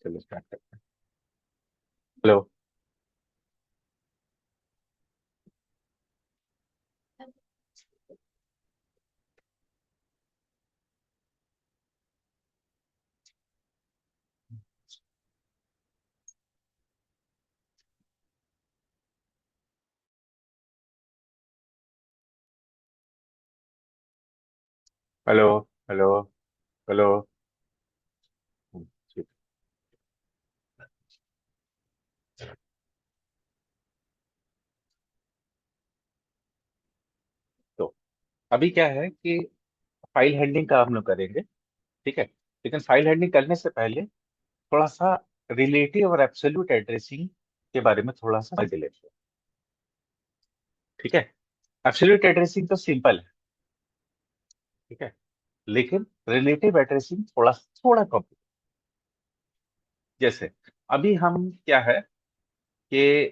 चलो स्टार्ट करते हैं। हेलो। हेलो। हेलो। हेलो। ठीक। तो अभी क्या है कि फाइल हैंडलिंग का हम लोग करेंगे। ठीक है, लेकिन फाइल हैंडलिंग करने से पहले थोड़ा सा रिलेटिव और एब्सोल्यूट एड्रेसिंग के बारे में थोड़ा सा समझ लेते हैं। ठीक है। एब्सोल्यूट एड्रेसिंग तो सिंपल है। ठीक है, लेकिन रिलेटिव एड्रेसिंग थोड़ा थोड़ा कॉम्प्लिकेटेड। जैसे अभी हम क्या है कि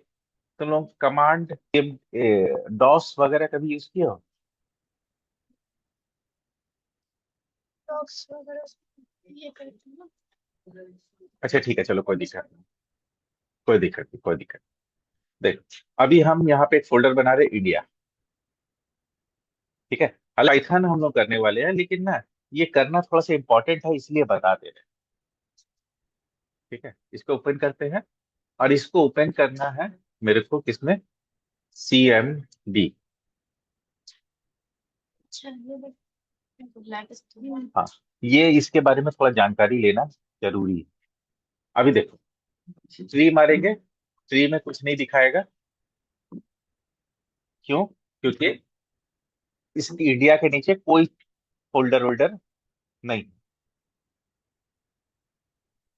तुम लोग कमांड डॉस वगैरह कभी यूज किया हो? अच्छा ठीक है, चलो कोई दिक्कत नहीं। कोई दिक्कत नहीं, कोई दिक्कत नहीं। देख, अभी हम यहाँ पे एक फोल्डर बना रहे इंडिया। ठीक है, हालांकि पाइथन हम लोग करने वाले हैं, लेकिन ना ये करना थोड़ा सा इंपॉर्टेंट है, इसलिए बता दे रहे हैं। ठीक है, इसको ओपन करते हैं और इसको ओपन करना है मेरे को किसमें? CMD। हाँ, ये इसके बारे में थोड़ा जानकारी लेना जरूरी है। अभी देखो, ट्री मारेंगे, ट्री में कुछ नहीं दिखाएगा। क्यों? क्योंकि इस इंडिया के नीचे कोई फोल्डर वोल्डर नहीं।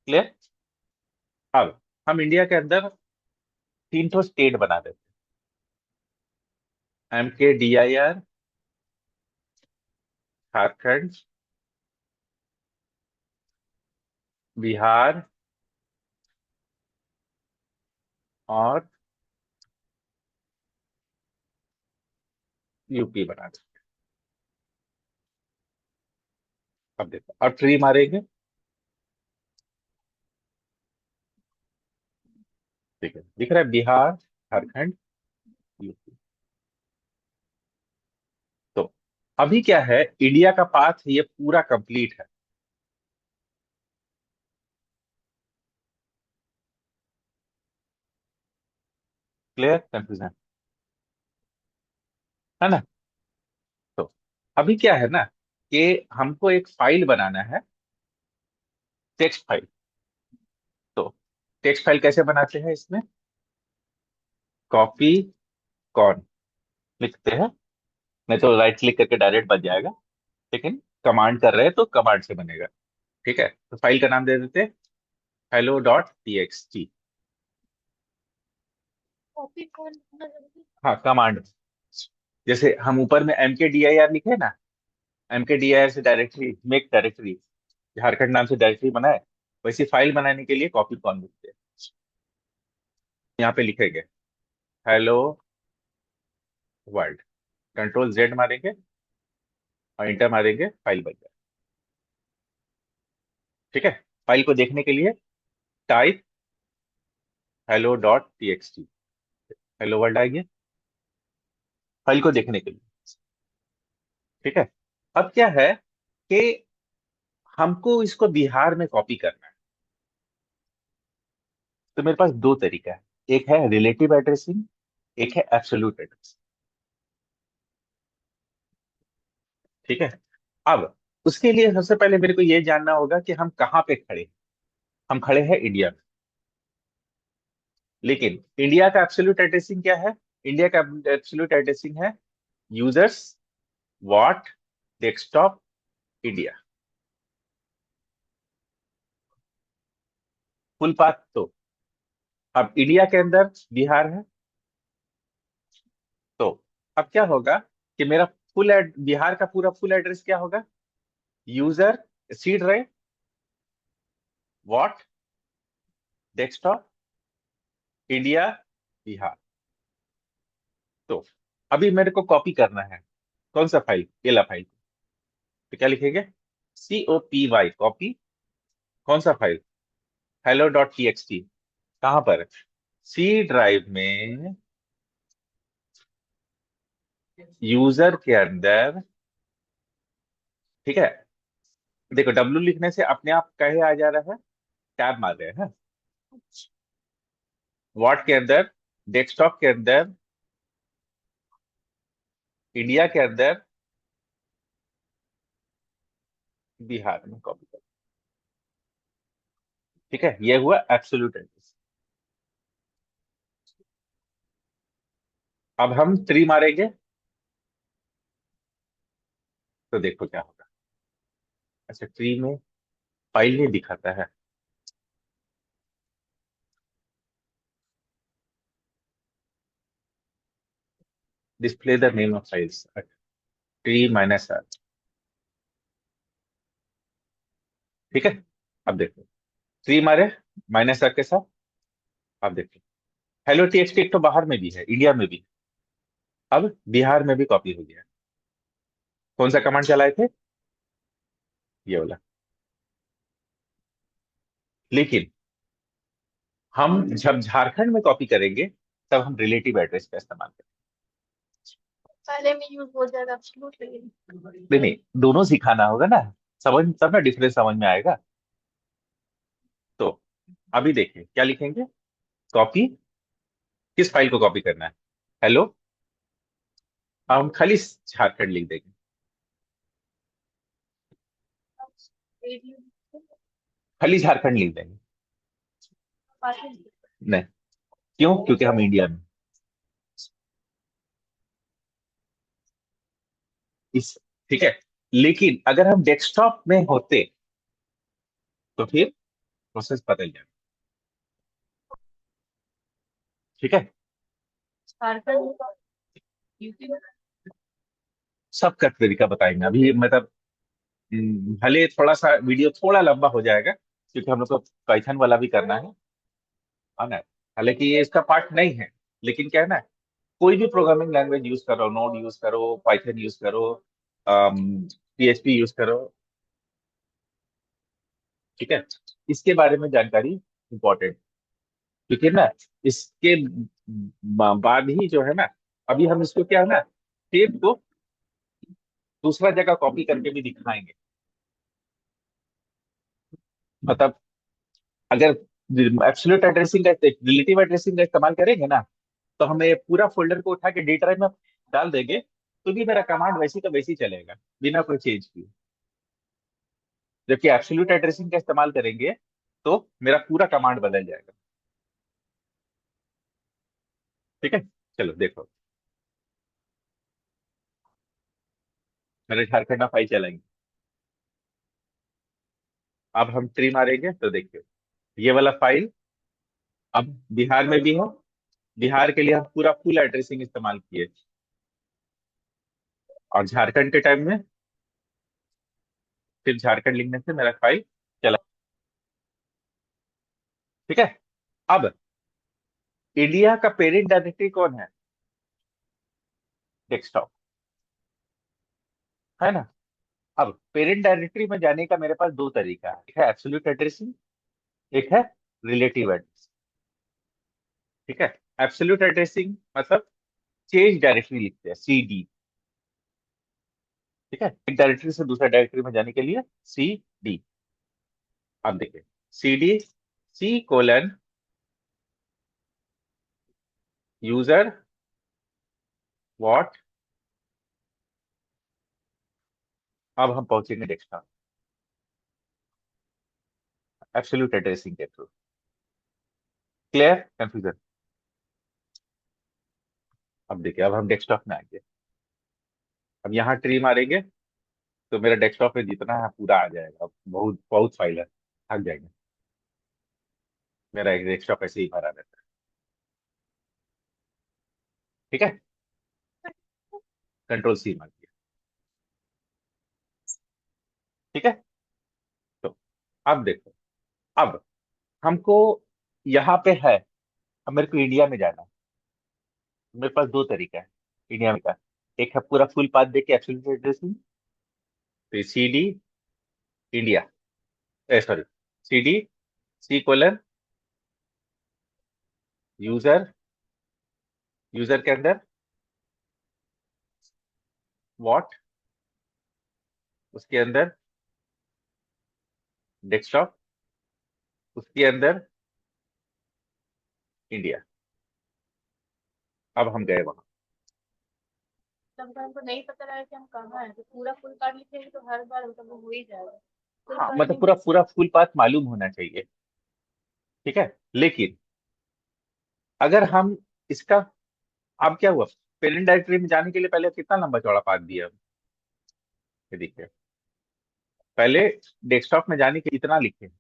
क्लियर? अब हम इंडिया के अंदर तीन ठो स्टेट बना देते हैं। MKDIR, झारखंड, बिहार और यूपी बना देते हैं। अब देखो, अब ट्री मारेंगे। ठीक है, दिख रहा है बिहार, झारखंड, यूपी। तो अभी क्या है, इंडिया का पाथ ये पूरा कंप्लीट है। क्लियर? कंफ्यूजन है ना? तो अभी क्या है ना कि हमको एक फाइल बनाना है, टेक्स्ट फाइल। तो टेक्स्ट फाइल कैसे बनाते हैं? इसमें कॉपी कॉन लिखते हैं। नहीं तो राइट क्लिक करके डायरेक्ट बन जाएगा, लेकिन कमांड कर रहे हैं तो कमांड से बनेगा। ठीक है, तो फाइल का नाम दे देते हैं hello.txt। हाँ, कमांड। जैसे हम ऊपर में MKDIR लिखे ना, MKDIR से डायरेक्टरी मेक डायरेक्टरी, झारखंड नाम से डायरेक्टरी बनाए, वैसी फाइल बनाने के लिए कॉपी कॉन लिखते हैं। यहाँ पे लिखेंगे हेलो वर्ल्ड, कंट्रोल Z मारेंगे और इंटर मारेंगे, फाइल बन जाए। ठीक है, फाइल को देखने के लिए टाइप hello.txt, हेलो वर्ल्ड आएंगे फाइल को देखने के लिए। ठीक है, अब क्या है कि हमको इसको बिहार में कॉपी करना है। तो मेरे पास दो तरीका है, एक है रिलेटिव एड्रेसिंग, एक है एब्सोल्यूट एड्रेसिंग। ठीक है, अब उसके लिए सबसे पहले मेरे को ये जानना होगा कि हम कहाँ पे खड़े हैं। हम खड़े हैं इंडिया में, लेकिन इंडिया का एब्सोल्यूट एड्रेसिंग क्या है? इंडिया का एब्सोल्यूट एड्रेसिंग है users what desktop India. Full path तो अब इंडिया के अंदर बिहार है। तो अब क्या होगा कि मेरा बिहार का पूरा फुल एड्रेस क्या होगा? यूजर सीड रहे व्हाट डेस्कटॉप इंडिया बिहार। तो अभी मेरे को कॉपी करना है कौन सा फाइल? केला फाइल। तो क्या लिखेंगे? COPY, copy. कौन सा file? Hello dot T x T कहाँ पर? सी ड्राइव में यूजर के अंदर। ठीक है, देखो डब्ल्यू लिखने से अपने आप कहे आ जा रहा है, टैब मार रहे हैं। वॉट के अंदर, डेस्कटॉप के अंदर, इंडिया के अंदर, बिहार में कॉपी कर। ठीक है, ये हुआ एब्सोल्यूट एड्रेस। अब हम ट्री मारेंगे तो देखो क्या होगा। अच्छा, ट्री में फाइल नहीं दिखाता है। Display the name of files, tree minus R. ठीक है, अब देखो ट्री मारे माइनस आर के साथ। अब देखो हेलो टीएक्सटी एक तो बाहर में भी है, इंडिया में भी। अब बिहार में भी कॉपी हो गया। कौन सा कमांड चलाए थे? ये वाला। लेकिन हम जब झारखंड में कॉपी करेंगे तब हम रिलेटिव एड्रेस का इस्तेमाल करेंगे। पहले में यूज हो जाएगा एब्सोल्युटली। नहीं नहीं, दोनों सिखाना होगा ना, समझ तब ना डिफरेंस समझ में आएगा। तो अभी देखिए क्या लिखेंगे। कॉपी, किस फाइल को कॉपी करना है? हेलो। हम खाली झारखंड लिख देंगे। खाली झारखंड लिख देंगे। नहीं, क्यों? क्योंकि हम इंडिया में इस। ठीक है, लेकिन अगर हम डेस्कटॉप में होते तो फिर प्रोसेस बदल जाए। ठीक है, झारखंड यूपी में। सबका तरीका बताएंगे अभी, मतलब भले थोड़ा सा वीडियो थोड़ा लंबा हो जाएगा क्योंकि हम लोग को पाइथन वाला भी करना है ना। हालांकि ये इसका पार्ट नहीं है, लेकिन क्या है ना, कोई भी प्रोग्रामिंग लैंग्वेज यूज करो, नोड यूज करो, पाइथन यूज करो, पीएचपी यूज करो। ठीक है, इसके बारे में जानकारी इंपॉर्टेंट, क्योंकि ना इसके बाद ही जो है ना, अभी हम इसको क्या है ना, टेप को दूसरा जगह कॉपी करके भी दिखाएंगे। मतलब अगर एब्सोल्यूट एड्रेसिंग का, रिलेटिव एड्रेसिंग का इस्तेमाल करेंगे ना, तो हमें पूरा फोल्डर को उठा के डी ड्राइव में डाल देंगे तो भी मेरा कमांड वैसी का वैसी चलेगा, बिना कोई चेंज किए। जबकि एब्सोल्यूट एड्रेसिंग का इस्तेमाल करेंगे तो मेरा पूरा कमांड बदल जाएगा। ठीक है, चलो देखो, मेरे झारखंड में फाइल चलाएंगे। अब हम ट्री मारेंगे तो देखिए ये वाला फाइल अब बिहार में भी है। बिहार के लिए हम पूरा फुल एड्रेसिंग इस्तेमाल किए, और झारखंड के टाइम में सिर्फ झारखंड लिखने से मेरा फाइल चला। ठीक है, अब इंडिया का पेरेंट डायरेक्टरी कौन है? डेस्कटॉप, है ना। अब पेरेंट डायरेक्टरी में जाने का मेरे पास दो तरीका है, एक है एब्सोल्यूट एड्रेसिंग, एक है रिलेटिव एड्रेस। ठीक है, एब्सोल्यूट एड्रेसिंग मतलब चेंज डायरेक्टरी लिखते हैं, CD। ठीक है, एक डायरेक्टरी से दूसरा डायरेक्टरी में जाने के लिए CD। अब देखिए CD C:, यूजर वॉट। अब हम पहुंचेंगे डेस्कटॉप एब्सोल्यूट एड्रेसिंग के थ्रू। Clear confusion? अब देखिए अब हम डेस्कटॉप में आएंगे। अब यहाँ ट्री मारेंगे तो मेरा डेस्कटॉप में जितना है पूरा आ जाएगा। बहुत बहुत फाइल है, थक जाएंगे। मेरा एक डेस्कटॉप ऐसे ही भरा रहता है। ठीक है, कंट्रोल C मार दिया। ठीक है, तो अब देखो, अब हमको यहाँ पे है, अब मेरे को इंडिया में जाना है। मेरे पास दो तरीका है इंडिया में का। एक है पूरा फुल पाथ देके एब्सोल्यूट एड्रेसिंग, तो CD इंडिया, सॉरी, CD सी कोलन यूजर, यूजर के अंदर वॉट, उसके अंदर डेस्कटॉप, उसके अंदर इंडिया। अब हम गए वहां। जब तक हमको नहीं पता लगा कि हम कहाँ हैं तो पूरा फुल कार्ड लिखेंगे तो हर बार मतलब वो हो ही जाएगा। फुल हाँ, कार्ड मतलब नहीं पूरा लिख पूरा फुल पाथ मालूम होना चाहिए। ठीक है, लेकिन अगर हम इसका, अब क्या हुआ, पेरेंट डायरेक्टरी में जाने के लिए पहले कितना लंबा चौड़ा पाथ दिया हम, ये देखिए। पहले डेस्कटॉप में जाने के इतना लिखे,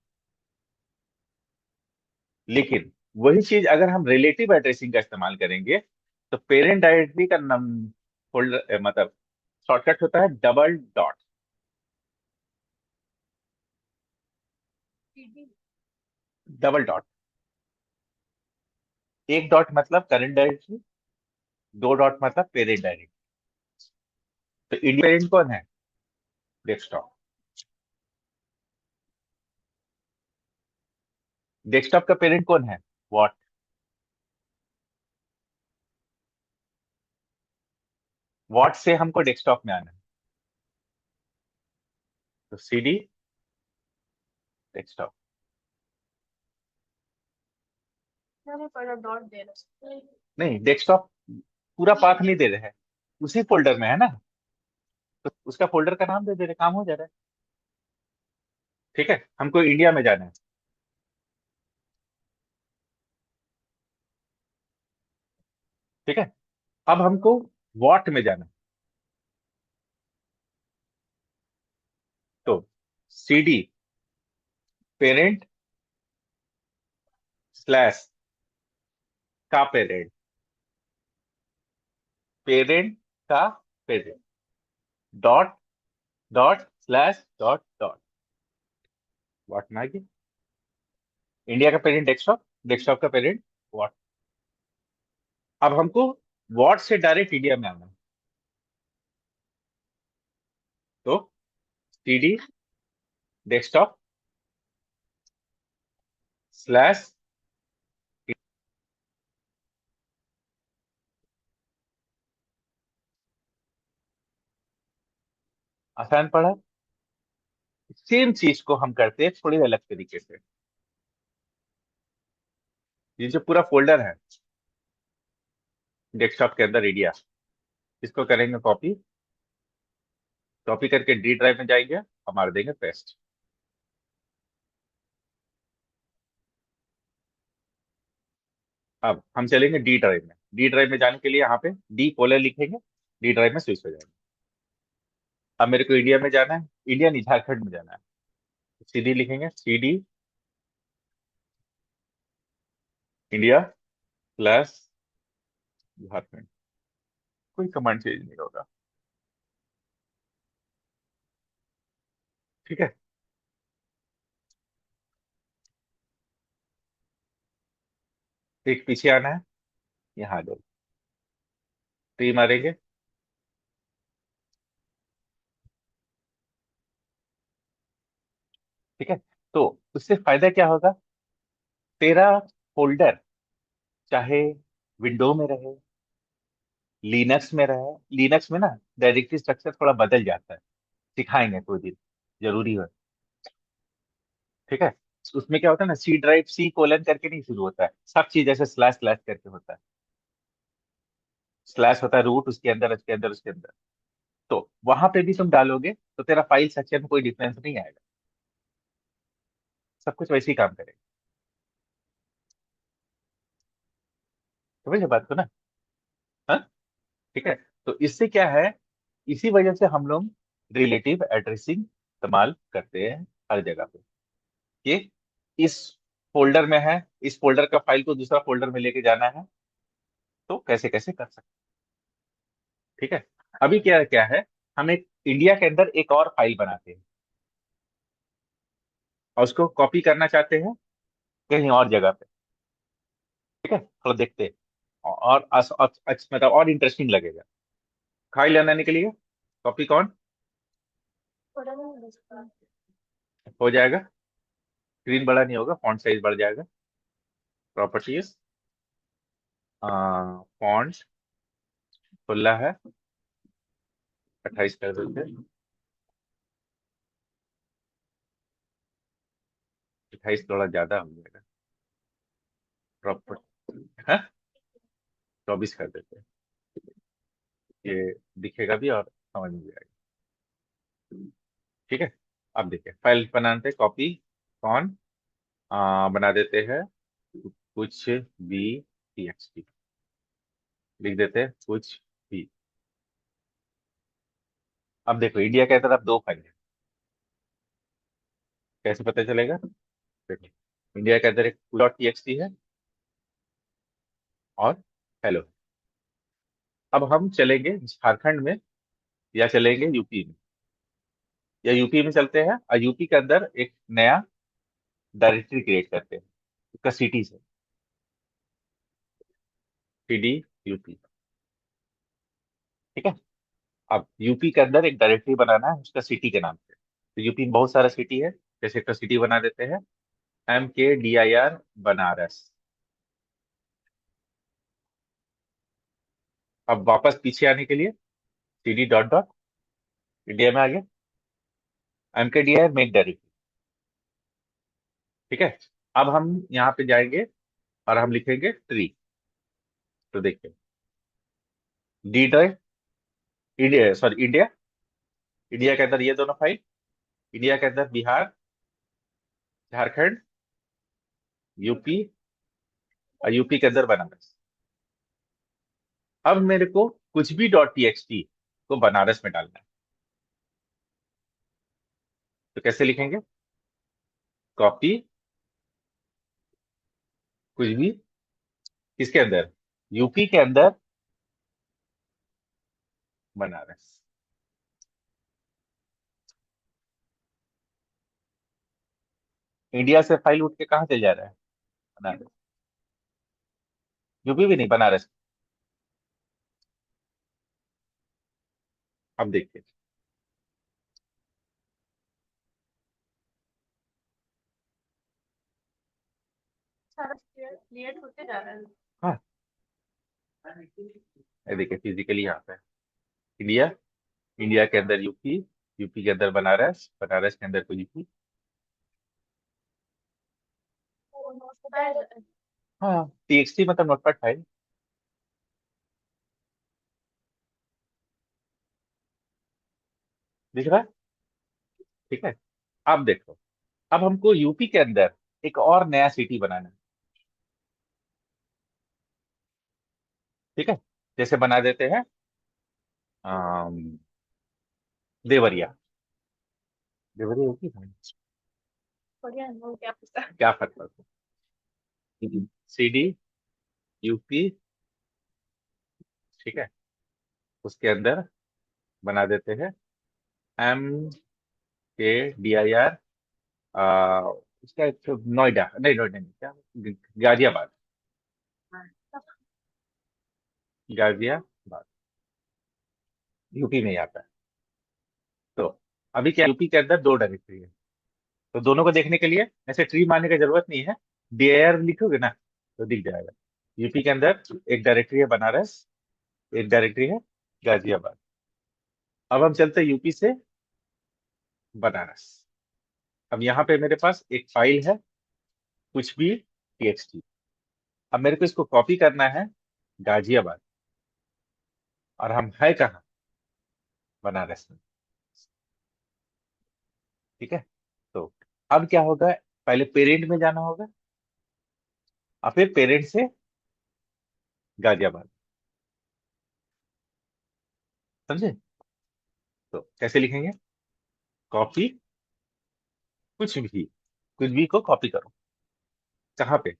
लेकिन वही चीज अगर हम रिलेटिव एड्रेसिंग का इस्तेमाल करेंगे तो पेरेंट डायरेक्टरी का नम फोल्डर मतलब शॉर्टकट होता है double dot. CD। Double dot, एक डॉट मतलब करंट डायरेक्टरी, दो डॉट मतलब पेरेंट डायरेक्टरी। तो इंडिया पेरेंट कौन है? डेस्कटॉप। डेस्कटॉप का पेरेंट कौन है? वॉट। वॉट से हमको डेस्कटॉप में आना है, तो सीडी डेस्कटॉप। मैंने पहले डॉट दे रहा है। नहीं, डेस्कटॉप पूरा पाथ नहीं दे रहे हैं, उसी फोल्डर में है ना, तो उसका फोल्डर का नाम दे दे रहे, काम हो जा रहा है। ठीक है, हमको इंडिया में जाना है। ठीक है, अब हमको वॉट में जाना है, तो सीडी पेरेंट स्लैश का पेरेंट, पेरेंट का parent, dot dot slash dot dot, what में आ गया। इंडिया का पेरेंट डेस्कटॉप, डेस्कटॉप का पेरेंट वॉट। अब हमको वॉट से डायरेक्ट इंडिया में आना है, तो सीडी डेस्कटॉप स्लैश, आसान पड़ा। सेम चीज को हम करते हैं थोड़ी अलग तरीके से। ये जो पूरा फोल्डर है डेस्कटॉप के अंदर इंडिया, इसको करेंगे कॉपी, कॉपी करके डी ड्राइव में जाएंगे, हम मार देंगे पेस्ट। अब हम चलेंगे डी ड्राइव में। डी ड्राइव में जाने के लिए यहाँ पे डी कोलर लिखेंगे, डी ड्राइव में स्विच हो जाएंगे। अब मेरे को इंडिया में जाना है, इंडिया नहीं झारखंड में जाना है, सीडी लिखेंगे, सीडी इंडिया प्लस झारखंड। कोई कमांड चेंज नहीं होगा। ठीक है, एक पीछे आना है, यहाँ आ जाओ, टी मारेंगे। ठीक है, तो उससे फायदा क्या होगा, तेरा फोल्डर चाहे विंडो में रहे, लिनक्स में रहे, लिनक्स में ना डायरेक्टरी स्ट्रक्चर थोड़ा बदल जाता है, सिखाएंगे कोई दिन, जरूरी है। ठीक है, उसमें क्या होता है ना, सी ड्राइव सी कोलन करके नहीं शुरू होता है, सब चीज ऐसे स्लैश स्लैश करके होता है। स्लैश होता है रूट, उसके अंदर उसके अंदर उसके अंदर, तो वहां पे भी तुम डालोगे तो तेरा फाइल स्ट्रक्चर में कोई डिफरेंस नहीं आएगा, सब कुछ वैसे ही काम करेगा। समझ बात को ना? हाँ, ठीक है। तो इससे क्या है, इसी वजह से हम लोग रिलेटिव एड्रेसिंग इस्तेमाल करते हैं हर जगह पे, कि इस फोल्डर में है, इस फोल्डर का फाइल को दूसरा फोल्डर में लेके जाना है, तो कैसे कैसे कर सकते हैं। ठीक है, अभी क्या क्या है, हम एक इंडिया के अंदर एक और फाइल बनाते हैं और उसको कॉपी करना चाहते हैं कहीं और जगह पे। ठीक है, थोड़ा देखते हैं, और मतलब और इंटरेस्टिंग लगेगा। फाइल बनाने के लिए कॉपी कौन थोड़ा नहीं बचता। हो जाएगा, स्क्रीन बड़ा नहीं होगा, फॉन्ट साइज बढ़ जाएगा। प्रॉपर्टीज, फॉन्ट खुला है, 28 कर देते हैं। 28 थोड़ा ज्यादा हो जाएगा। प्रॉपर्टी है, 24 कर देते हैं। ये दिखेगा भी और समझ में भी आएगा। ठीक है। अब देखिए फाइल बनाते हैं, कॉपी कौन बना देते हैं, कुछ भी टीएक्सटी लिख देते हैं, कुछ भी। अब देखो इंडिया के तरफ दो फाइल है, कैसे पता चलेगा? देखो इंडिया के अंदर एक डॉट टीएक्सटी है और हेलो। अब हम चलेंगे झारखंड में या चलेंगे यूपी में, या यूपी में चलते हैं और यूपी के अंदर एक नया डायरेक्टरी क्रिएट करते हैं, उसका सिटी से, सीडी यूपी। ठीक है। अब यूपी के अंदर एक डायरेक्टरी बनाना है उसका सिटी के नाम से। तो यूपी में बहुत सारा सिटी है, जैसे एक सिटी बना देते हैं MKDIR बनारस। अब वापस पीछे आने के लिए CD डॉट डॉट इंडिया में आ गया, MKDIR मेक डायरेक्टरी। ठीक है। अब हम यहाँ पे जाएंगे और हम लिखेंगे ट्री। तो देखिए D drive, India sorry India, India के अंदर ये दोनों फाइल, इंडिया के अंदर बिहार, झारखंड, यूपी और यूपी के अंदर बनारस। अब मेरे को कुछ भी डॉट टीएक्सटी को बनारस में डालना है, तो कैसे लिखेंगे? कॉपी कुछ भी, किसके अंदर? यूपी के अंदर बनारस। इंडिया से फाइल उठ के कहाँ चल जा रहा है? बनारस। यूपी भी नहीं, बनारस। अब देखिए, सारा क्लियर होते जा रहा है। हाँ ये देखिए फिजिकली यहाँ पे इंडिया, इंडिया के अंदर यूपी, यूपी के अंदर बनारस, बनारस के अंदर कोई यूपी। हाँ टीएक्सटी मतलब नोटपैड फाइल। दिख रहा है? ठीक है। अब देखो, अब हमको यूपी के अंदर एक और नया सिटी बनाना है। ठीक है। जैसे बना देते हैं अम, देवरिया। देवरिया यूपी है? बढ़िया है, वो क्या पूछता। क्या फर्क पड़ता है? CD UP. ठीक है। उसके अंदर बना देते हैं MKDIR, उसका एक नोएडा, नहीं नोएडा नहीं, क्या गाजियाबाद, गाजियाबाद यूपी में ही आता है। तो अभी क्या यूपी के अंदर दो डायरेक्टरी है, तो दोनों को देखने के लिए ऐसे ट्री मारने की जरूरत नहीं है, DIR लिखोगे ना तो दिख जाएगा। यूपी के अंदर एक डायरेक्टरी है बनारस, एक डायरेक्टरी है गाजियाबाद। अब हम चलते हैं यूपी से बनारस। अब यहाँ पे मेरे पास एक फाइल है, कुछ भी TXT। अब मेरे को इसको कॉपी करना है गाजियाबाद, और हम है कहाँ? बनारस में। ठीक है। तो अब क्या होगा, पहले पेरेंट में जाना होगा और फिर पेरेंट से गाजियाबाद। समझे? तो कैसे लिखेंगे? कॉपी कुछ भी को कॉपी करो, कहाँ पे?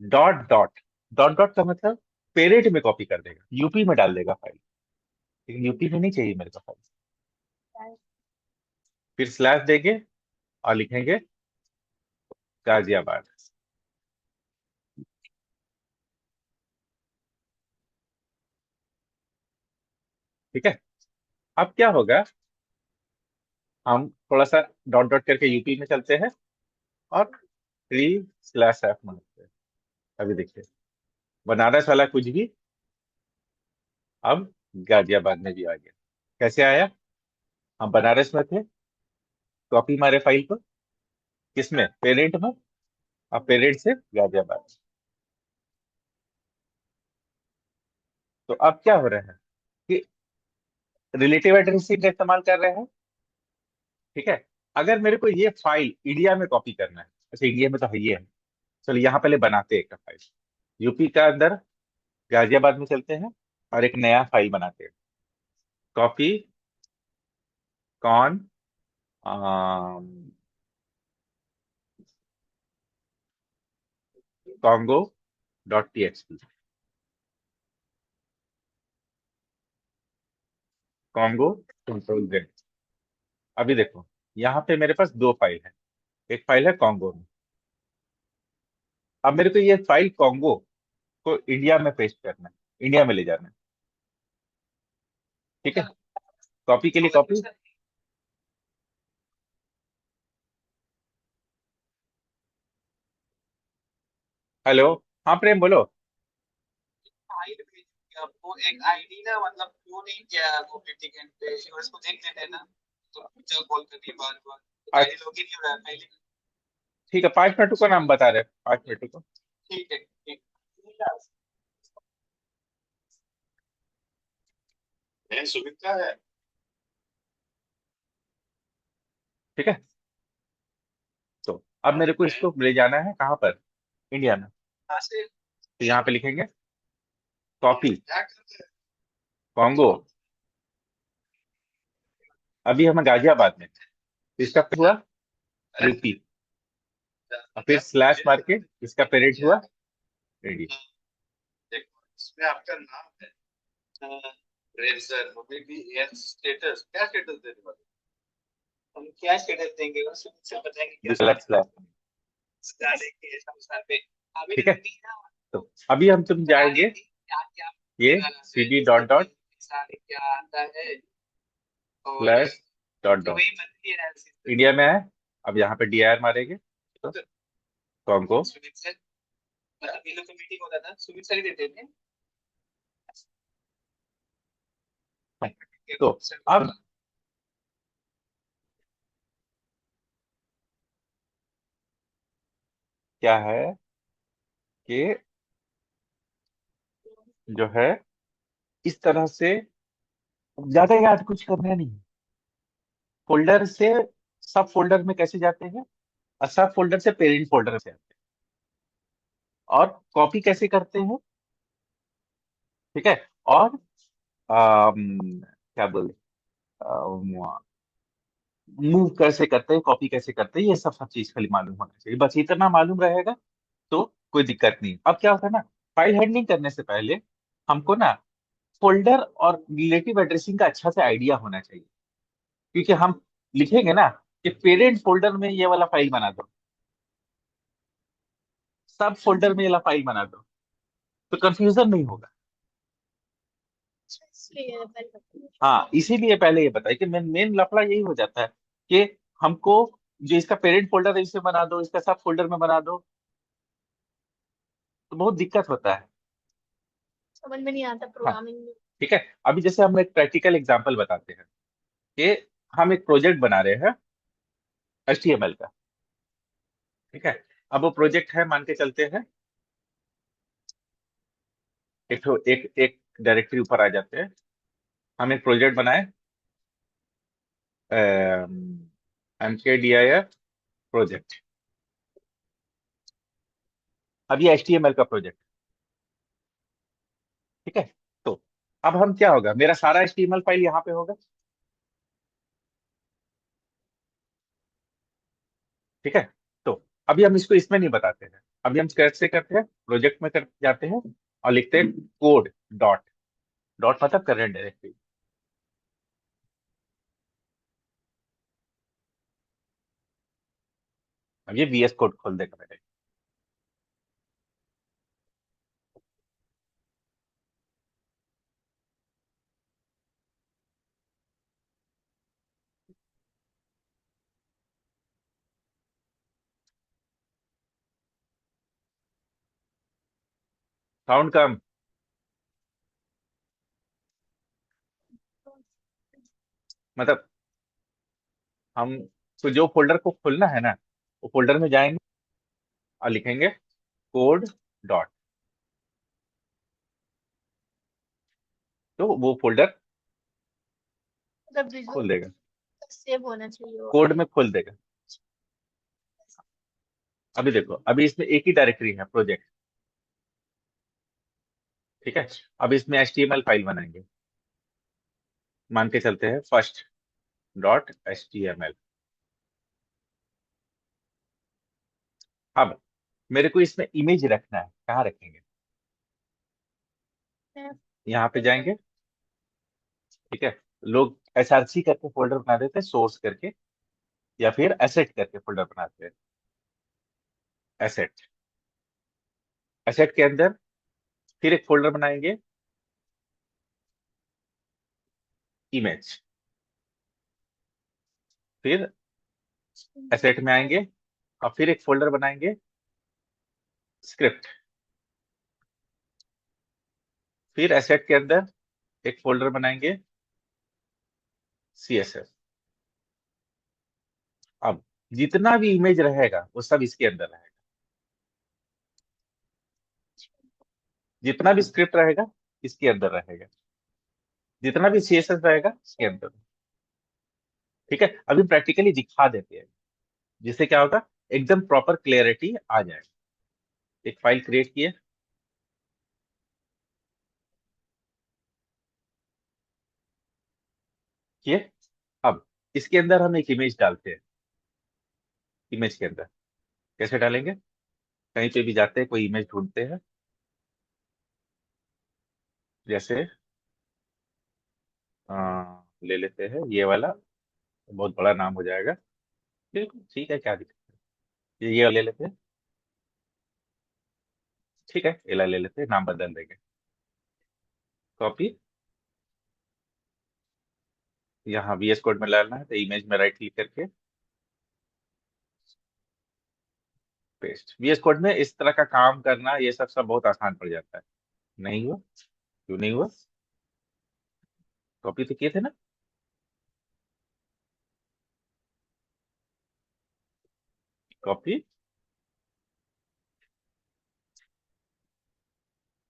डॉट डॉट, डॉट डॉट का मतलब पेरेंट में कॉपी कर देगा, यूपी में डाल देगा फाइल, लेकिन यूपी में नहीं चाहिए मेरे को फाइल। फिर स्लैश देंगे और लिखेंगे गाजियाबाद। ठीक है। अब क्या होगा, हम थोड़ा सा डॉट डॉट करके यूपी में चलते हैं और 3/f मारते हैं। अभी देखिए, बनारस वाला कुछ भी अब गाजियाबाद में भी आ गया। कैसे आया? हम बनारस में थे, कॉपी मारे फाइल को, किसमें, पेरेंट में, और पेरेंट से गाजियाबाद। तो अब क्या हो रहा है कि रिलेटिव एड्रेसिंग का इस्तेमाल कर रहे हैं। ठीक है। अगर मेरे को ये फाइल इंडिया में कॉपी करना है, अच्छा इंडिया में तो है ये है, चलो यहाँ पहले बनाते हैं एक फाइल, यूपी का अंदर गाजियाबाद में चलते हैं और एक नया फाइल बनाते हैं। Copy con congo .txt, congo control Z। अभी देखो, यहाँ पे मेरे पास दो फाइल है, एक फाइल है कॉन्गो में। अब मेरे को ये फाइल कॉन्गो को इंडिया में पेस्ट करना है, इंडिया में ले जाना है। ठीक है। कॉपी के लिए कॉपी। हेलो। हाँ प्रेम बोलो। आईडी भेजी आपको एक आईडी ना, मतलब क्यों नहीं किया वो एप्लीकेंट पे, और इसको देख लेते हैं ना, तो पिक्चर कॉल करके बार बार आईडी अच्छा, लॉगिन नहीं हो रहा है पहले। ठीक है, 5 मिनट को नाम बता रहे हैं, 5 मिनट को। ठीक है ठीक है, सुमित्रा है। ठीक है। तो अब मेरे को इसको ले जाना है कहाँ पर, इंडिया में। कहाँ से? तो यहाँ पे लिखेंगे कॉपी क्या करते हैं? कॉन्गो। अभी हम गाजियाबाद में, इसका हुआ यूपी, और फिर स्लैश मार के इसका पेरेंट हुआ इंडिया। देखो इसमें आपका नाम है रेजर, हमें भी एयर स्टेटस, क्या स्टेटस देने वाले? हम क्या स्टेटस देंगे, उससे बताएंगे क्या स्लैश स्लैश। डालेंगे संस्थान पे। अभी ठीक है। नहीं ना, तो अभी हम तुम जाएंगे क्या क्या ये cd डॉट डॉट सारे क्या आता है, और स्लैश डॉट तो डॉट वही बनती है इंडिया में है। अब यहाँ पे dir मारेंगे तो कॉन्गो। सुमित सर। मतलब ये लोग का मीटिंग होता था, सुमित सर ही देते थे। तो अब क्या है कि जो है इस तरह से ज्यादा याद कुछ करना नहीं, फोल्डर से सब फोल्डर में कैसे जाते हैं, और सब फोल्डर से पेरेंट फोल्डर से आते हैं, और कॉपी कैसे करते हैं। ठीक है। और क्या बोले, मूव कैसे करते हैं, कॉपी कैसे करते हैं, ये सब सब चीज खाली मालूम होना चाहिए, बस इतना मालूम रहेगा तो कोई दिक्कत नहीं। अब क्या होता है ना, फाइल हैंडलिंग करने से पहले हमको ना फोल्डर और रिलेटिव एड्रेसिंग का अच्छा से आइडिया होना चाहिए। क्योंकि हम लिखेंगे ना कि पेरेंट फोल्डर में ये वाला फाइल बना दो, सब फोल्डर में ये वाला फाइल बना दो, तो कंफ्यूजन नहीं होगा। इसलिए पहले बताइए। हाँ, इसीलिए पहले ये बताइए कि मेन मेन लफड़ा यही हो जाता है कि हमको जो इसका पेरेंट फोल्डर है इसे बना दो, इसका सब फोल्डर में बना दो, तो बहुत दिक्कत होता है। समझ में नहीं आता हाँ। प्रोग्रामिंग में। ठीक है। अभी जैसे हम एक प्रैक्टिकल एग्जांपल बताते हैं कि हम एक प्रोजेक्ट बना रहे हैं HTML का। ठीक है। अब वो प्रोजेक्ट है, मान के चलते हैं, एक एक डायरेक्टरी ऊपर आ जाते हैं। हम एक प्रोजेक्ट बनाए, MKDIR प्रोजेक्ट। अब ये HTML का प्रोजेक्ट। ठीक है। तो अब हम क्या होगा, मेरा सारा HTML फाइल यहाँ पे होगा। ठीक है। तो अभी हम इसको इसमें नहीं बताते हैं, अभी हम कैसे करते हैं, प्रोजेक्ट में कर जाते हैं और लिखते हैं कोड डॉट, डॉट मतलब कर रहे हैं डायरेक्टली। अब ये VS कोड खोल देगा मेरे। साउंड कम। मतलब हम तो जो फोल्डर को खोलना है ना, वो फोल्डर में जाएंगे और लिखेंगे कोड डॉट, तो वो फोल्डर मतलब खोल रिजल्ट देगा, सेव होना चाहिए वो। कोड में खोल देगा। अभी देखो, अभी इसमें एक ही डायरेक्टरी है, प्रोजेक्ट। ठीक है, अब इसमें HTML फाइल बनाएंगे। मान के चलते हैं फर्स्ट डॉट HTML। अब मेरे को इसमें इमेज रखना है, कहाँ रखेंगे? यहाँ पे जाएंगे। ठीक है, लोग SRC करके फोल्डर बना देते हैं, सोर्स करके, या फिर एसेट करके फोल्डर बनाते हैं। एसेट, एसेट के अंदर फिर एक फोल्डर बनाएंगे, इमेज। फिर एसेट में आएंगे और फिर एक फोल्डर बनाएंगे, स्क्रिप्ट। फिर एसेट के अंदर एक फोल्डर बनाएंगे, CSS। अब जितना भी इमेज रहेगा वो सब इसके अंदर रहेगा, जितना भी स्क्रिप्ट रहेगा इसके अंदर रहेगा, जितना भी CSS रहेगा इसके अंदर। ठीक है, अभी प्रैक्टिकली दिखा देते हैं, जिससे क्या होगा, एकदम प्रॉपर क्लियरिटी आ जाएगा। एक फाइल क्रिएट किए, किए। अब इसके अंदर हम एक इमेज डालते हैं। इमेज के अंदर कैसे डालेंगे? कहीं पे भी जाते हैं, कोई इमेज ढूंढते हैं, जैसे ले लेते हैं ये वाला, बहुत बड़ा नाम हो जाएगा। बिल्कुल ठीक है, क्या दिक्कत है, ये वाला ले लेते हैं। ठीक है, एला ले लेते हैं, नाम बदल देंगे। कॉपी, यहाँ VS कोड में डालना है, तो इमेज में राइट क्लिक करके पेस्ट। VS कोड में इस तरह का काम करना, ये सब बहुत आसान पड़ जाता है। नहीं हुआ? क्यों नहीं हुआ? कॉपी तो किए थे ना। कॉपी,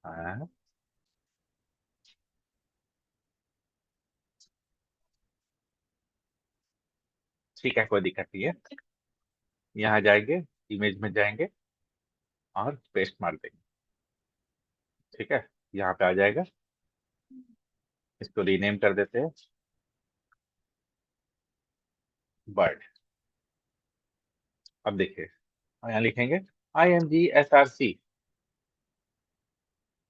हाँ, ठीक है, कोई दिक्कत नहीं है। यहाँ जाएंगे, इमेज में जाएंगे और पेस्ट मार देंगे। ठीक है, यहाँ पे आ जाएगा। इसको रीनेम कर देते हैं, बर्ड। अब देखिए, यहाँ लिखेंगे IMG SRC।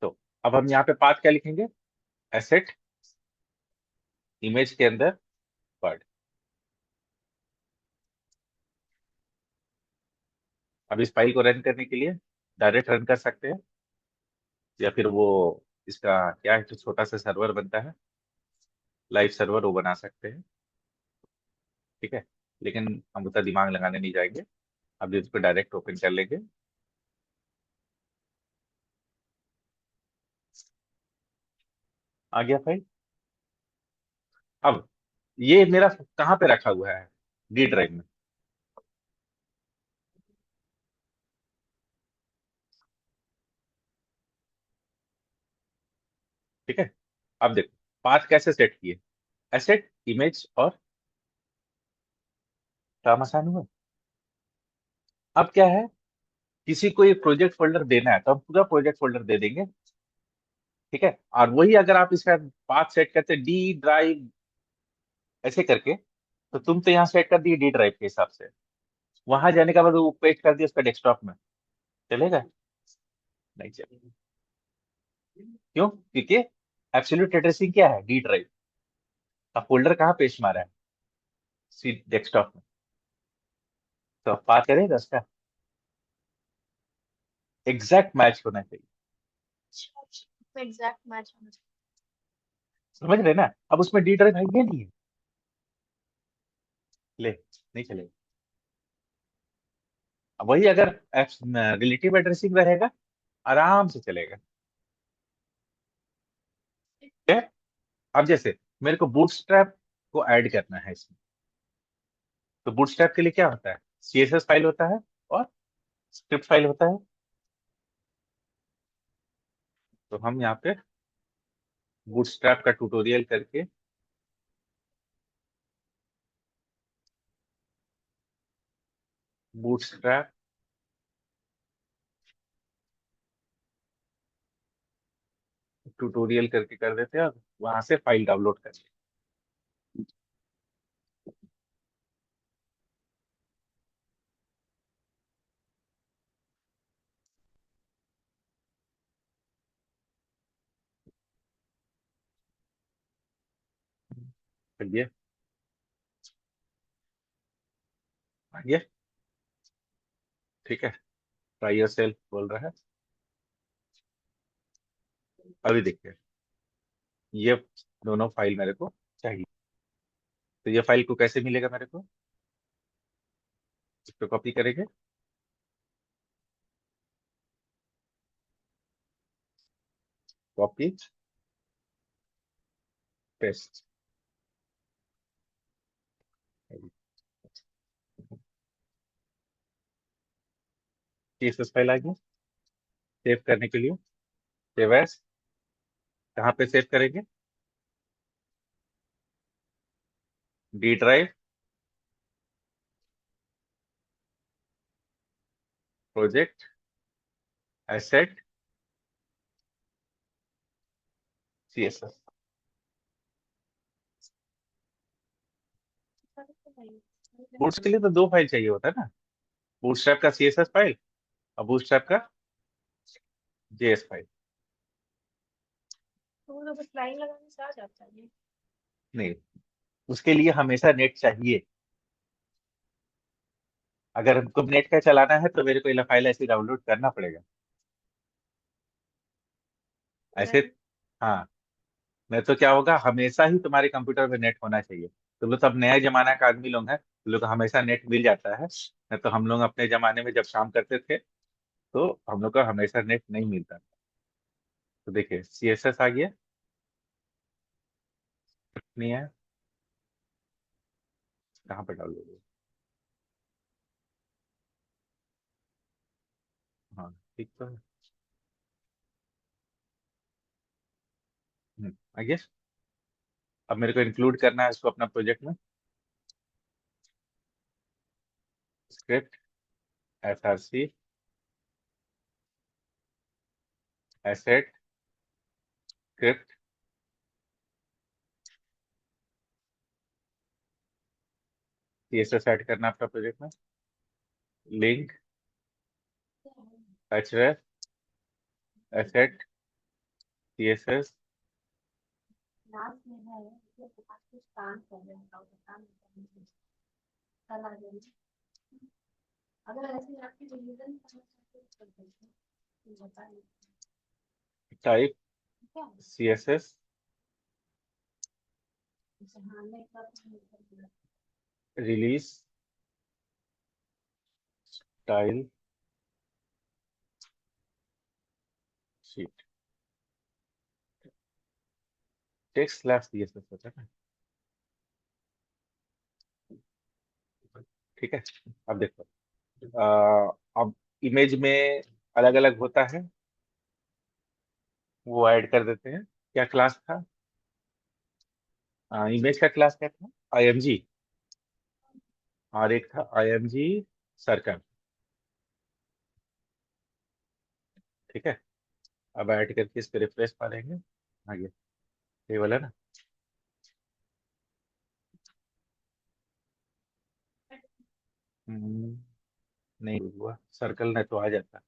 तो अब हम यहाँ पे पाथ क्या लिखेंगे? एसेट, इमेज के अंदर बर्ड। अब इस फाइल को रन करने के लिए डायरेक्ट रन कर सकते हैं, या फिर वो इसका क्या है, तो छोटा सा सर्वर बनता है, लाइव सर्वर, वो बना सकते हैं। ठीक है, लेकिन हम उतना दिमाग लगाने नहीं जाएंगे। अब इसको डायरेक्ट ओपन कर लेंगे। आ गया फाइल। अब ये मेरा कहाँ पे रखा हुआ है? डी ड्राइव में। ठीक है, अब देखो पाथ कैसे सेट किए, एसेट, इमेज और काम आसान हुआ। अब क्या है, किसी को एक प्रोजेक्ट फोल्डर देना है तो हम पूरा प्रोजेक्ट फोल्डर दे देंगे। ठीक है, और वही अगर आप इसका पाथ सेट करते डी ड्राइव ऐसे करके, तो तुम तो यहाँ सेट कर दिए डी ड्राइव के हिसाब से, वहां जाने का बाद वो पेस्ट कर दिया उसका डेस्कटॉप में, चलेगा? नहीं चलेगा। क्यों? क्योंकि एब्सोल्यूट एड्रेसिंग क्या है, डी ड्राइव। अब फोल्डर कहाँ पेस्ट मारा है? सी डेस्कटॉप में। तो अब पाथ करेगा उसका एग्जैक्ट मैच होना चाहिए। एग्जैक्ट मैच होना चाहिए। समझ रहे ना? अब उसमें डी ड्राइव है ये नहीं है, ले, नहीं चलेगा। अब वही अगर रिलेटिव एड्रेसिंग रहेगा, आराम से चलेगा। है। अब जैसे मेरे को बूटस्ट्रैप को ऐड करना है इसमें, तो बूटस्ट्रैप के लिए क्या होता है, सीएसएस फाइल होता है और स्क्रिप्ट फाइल होता है। तो हम यहाँ पे बूटस्ट्रैप का ट्यूटोरियल करके बूटस्ट्रैप ट्यूटोरियल करके कर देते हैं और वहां से फाइल डाउनलोड कर लेते हैं। चलिए आइए, ठीक है, ट्राई योर सेल्फ बोल रहा है। अभी देखिए, ये दोनों फाइल मेरे को चाहिए। तो ये फाइल को कैसे मिलेगा मेरे को, इस पे कॉपी करेंगे, कॉपी पेस्ट, सीएसएस फाइल आ गई। सेव करने के लिए सेव एज, कहाँ पे सेव करेंगे, D drive, project, asset, CSS. Boots के लिए तो दो फाइल चाहिए होता है ना, बूटस्ट्रैप का सीएसएस फाइल और बूटस्ट्रैप का जेएस फाइल। तो वो तो बस लाइन लगाने से आ जाता है। नहीं, उसके लिए हमेशा नेट चाहिए। अगर हमको नेट का चलाना है तो मेरे को ये फाइल ऐसे डाउनलोड करना पड़ेगा ऐसे। नहीं, हाँ, नहीं तो क्या होगा, हमेशा ही तुम्हारे कंप्यूटर में नेट होना चाहिए। तुम लोग तो अब नया जमाना का आदमी लोग हैं, तुम लोग को हमेशा नेट मिल जाता है। नहीं तो हम लोग अपने जमाने में जब काम करते थे तो हम लोग को हमेशा नेट नहीं मिलता था। तो देखिए सीएसएस आ गया, नहीं है, कहाँ पर डाउनलोड होगा। हाँ ठीक तो है। आई गेस अब मेरे को इंक्लूड करना है इसको अपना प्रोजेक्ट में, script, SRC, asset, script, CSS add करना है आपका प्रोजेक्ट में, लिंक, एचरेफ, एसेट, सीएसएस, लास्ट में है कि आप कुछ काम कर रहे हैं और काम करने कल आ जाएंगे। अगर ऐसे आपकी रिवीजन करना चाहते हो तो कर देते हैं, तो बताइए। टाइप, ठीक है, सीएसएस, जैसे हाँ मैं कर दूंगा। Release, style sheet, text slash CSS होता है ना। ठीक है, अब देखो, अब इमेज में अलग अलग होता है, वो ऐड कर देते हैं। क्या क्लास था, इमेज का क्लास क्या था, आईएमजी, और एक था आईएमजी सर्कल। ठीक है, अब ऐड करके इस पे रिफ्रेश मारेंगे, आगे ये वाला ना। हम्म, नहीं हुआ, सर्कल नहीं तो आ जाता,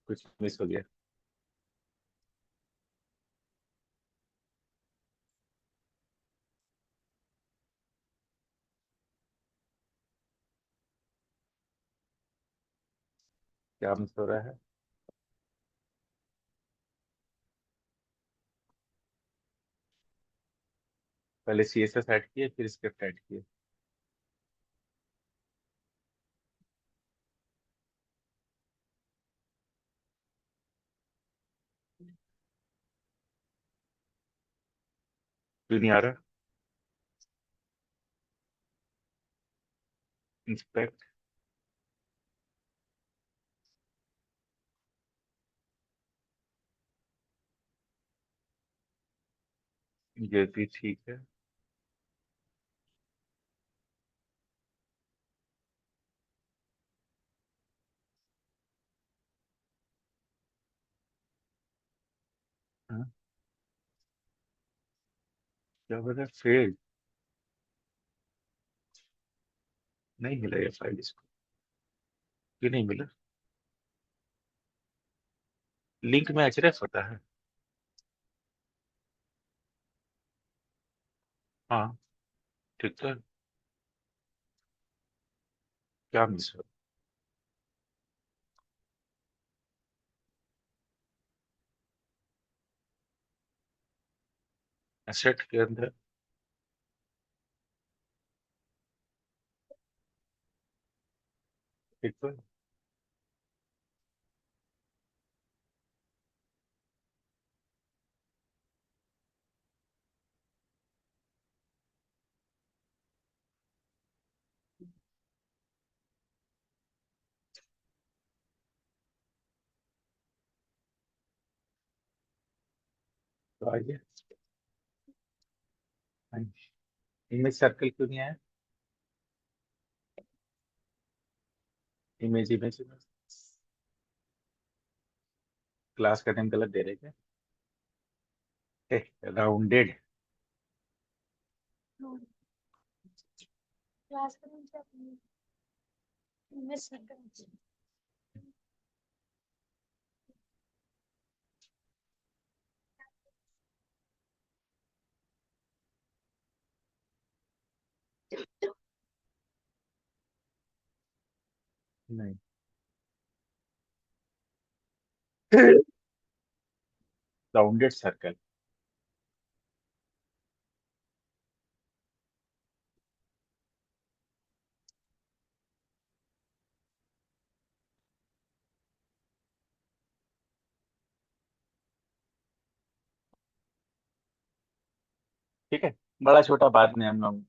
कुछ मिस हो गया। क्या मिस हो रहा है, पहले सीएसएस ऐड किए फिर स्क्रिप्ट ऐड किए। क्यों नहीं आ रहा? इंस्पेक्ट। ये भी ठीक है। हाँ, क्या बोला? फेल? नहीं मिला ये फाइल इसको। क्यों नहीं मिला? लिंक में एचरेफ होता है। हाँ, ठीक तो है। क्या मिस हो? एसेट के अंदर। ठीक तो है। तो आइए। इमेज सर्कल क्यों नहीं आया? Image image image. क्लास का नेम गलत दे रहे क्या? राउंडेड। क्लास का नाम क्या है? Miss circle. नहीं। Rounded circle. ठीक है, बड़ा छोटा बाद में हम लोग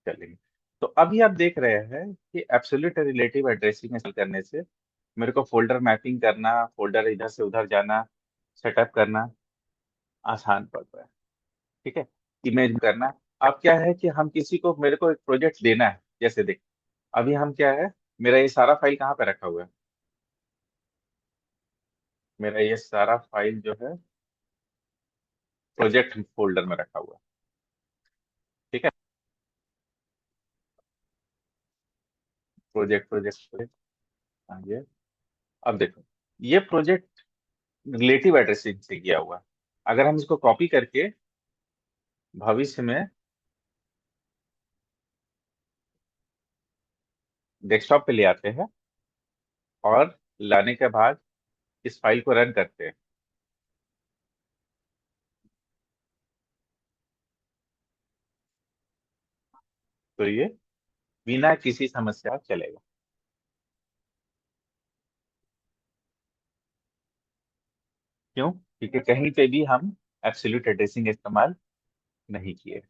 चलेंगे। तो अभी आप देख रहे हैं कि एब्सोल्यूट रिलेटिव एड्रेसिंग हासिल करने से मेरे को फोल्डर मैपिंग करना, फोल्डर इधर से उधर जाना, सेटअप करना आसान पड़ रहा है। ठीक है। इमेज करना। अब क्या है कि हम किसी को, मेरे को एक प्रोजेक्ट देना है, जैसे देख, अभी हम क्या है, मेरा ये सारा फाइल कहाँ पे रखा हुआ है? मेरा ये सारा फाइल जो है प्रोजेक्ट फोल्डर में रखा हुआ है। ठीक है। Project project project. आइए। अब देखो, ये प्रोजेक्ट रिलेटिव एड्रेसिंग से किया हुआ है। अगर हम इसको कॉपी करके भविष्य में डेस्कटॉप पे ले आते हैं और लाने के बाद इस फाइल को रन करते हैं, तो ये बिना किसी समस्या चलेगा। क्यों? क्योंकि कहीं पे भी हम एब्सोल्यूट एड्रेसिंग इस्तेमाल नहीं किए।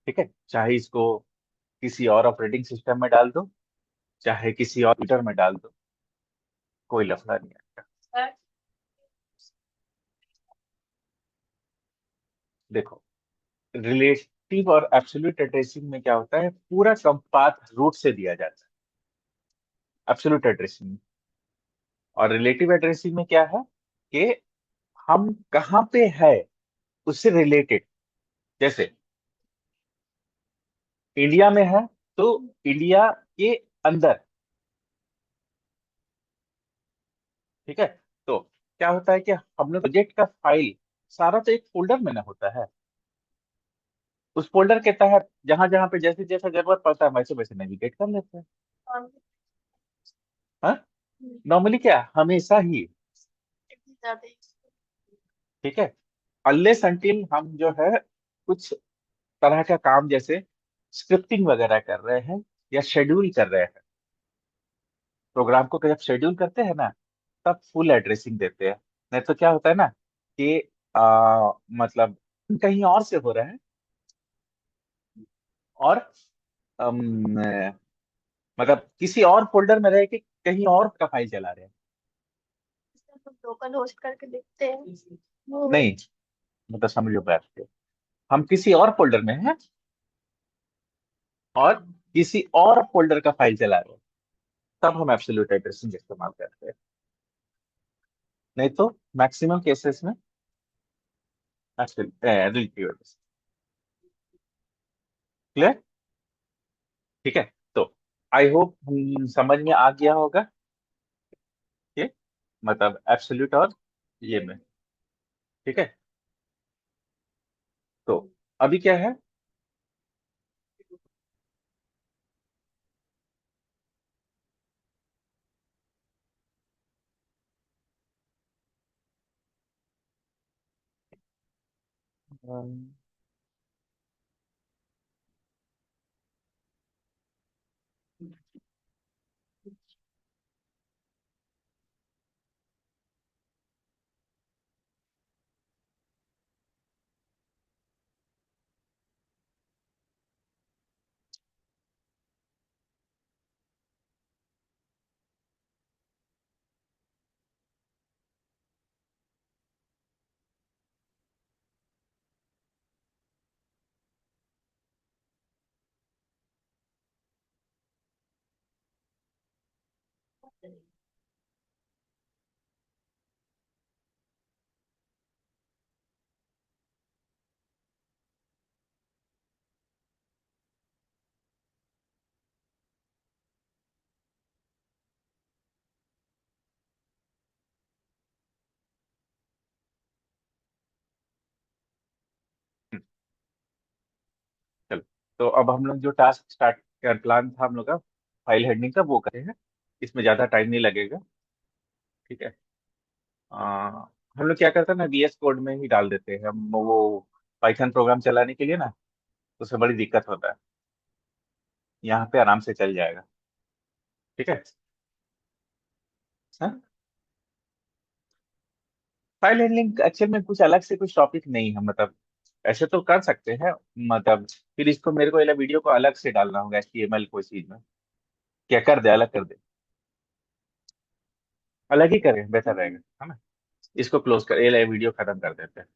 ठीक है, चाहे इसको किसी और ऑपरेटिंग सिस्टम में डाल दो, चाहे किसी और कंप्यूटर में डाल दो, कोई लफड़ा नहीं आएगा। सर, देखो, रिलेटिव और एब्सोल्यूट एड्रेसिंग में क्या होता है, पूरा कंपाथ रूट से दिया जाता है एब्सोल्यूट एड्रेसिंग में। और रिलेटिव एड्रेसिंग में क्या है कि हम कहाँ पे है उससे रिलेटेड। जैसे इंडिया में है तो इंडिया के अंदर। ठीक है। तो क्या होता है कि हम लोग प्रोजेक्ट का फाइल सारा तो एक फोल्डर में ना होता है, उस फोल्डर के तहत जहां जहां पे जैसे जैसे जरूरत पड़ता है वैसे वैसे नेविगेट कर लेते हैं। और हाँ, नॉर्मली क्या, हमेशा ही। इतनी ज्यादा ही। ठीक है। अनलेस अनटिल हम जो है कुछ तरह का काम, जैसे स्क्रिप्टिंग वगैरह कर रहे हैं या शेड्यूल कर रहे हैं, प्रोग्राम को जब शेड्यूल करते हैं ना, तब फुल एड्रेसिंग देते हैं। नहीं तो क्या होता है ना कि मतलब कहीं और से हो रहा है, और अम, मतलब किसी और फोल्डर में रह के कहीं और का फाइल चला रहे हैं। तो लोकल होस्ट करके देखते हैं। नहीं, मतलब समझो बात को, हम किसी और फोल्डर में हैं और किसी और फोल्डर का फाइल चला रहे हैं, तब हम एब्सोल्यूट एड्रेसिंग इस्तेमाल करते हैं। नहीं तो मैक्सिमम केसेस में रिलेटिव एड्रेस। क्लियर? ठीक है। तो आई होप समझ में आ गया होगा ये, मतलब एब्सोल्यूट और ये में। ठीक है। तो अभी क्या है? अम, चलो, तो अब हम लोग जो टास्क स्टार्ट कर प्लान था हम लोग का फाइल हेडनिंग का, वो करते हैं। इसमें ज्यादा टाइम नहीं लगेगा। ठीक है। हम लोग क्या करते हैं ना, VS कोड में ही डाल देते हैं हम वो, पाइथन प्रोग्राम चलाने के लिए ना, तो उससे बड़ी दिक्कत होता है। यहाँ पे आराम से चल जाएगा। ठीक है। हाँ? फाइल हैंडलिंग एक्चुअल में कुछ अलग से कुछ टॉपिक नहीं है, मतलब ऐसे तो कर सकते हैं, मतलब फिर इसको मेरे को ये वीडियो को अलग से डालना होगा HTML कोई चीज में। क्या कर दे, अलग कर दे, अलग ही करें बेहतर रहेगा, है ना। इसको क्लोज कर, ये वीडियो खत्म कर देते हैं।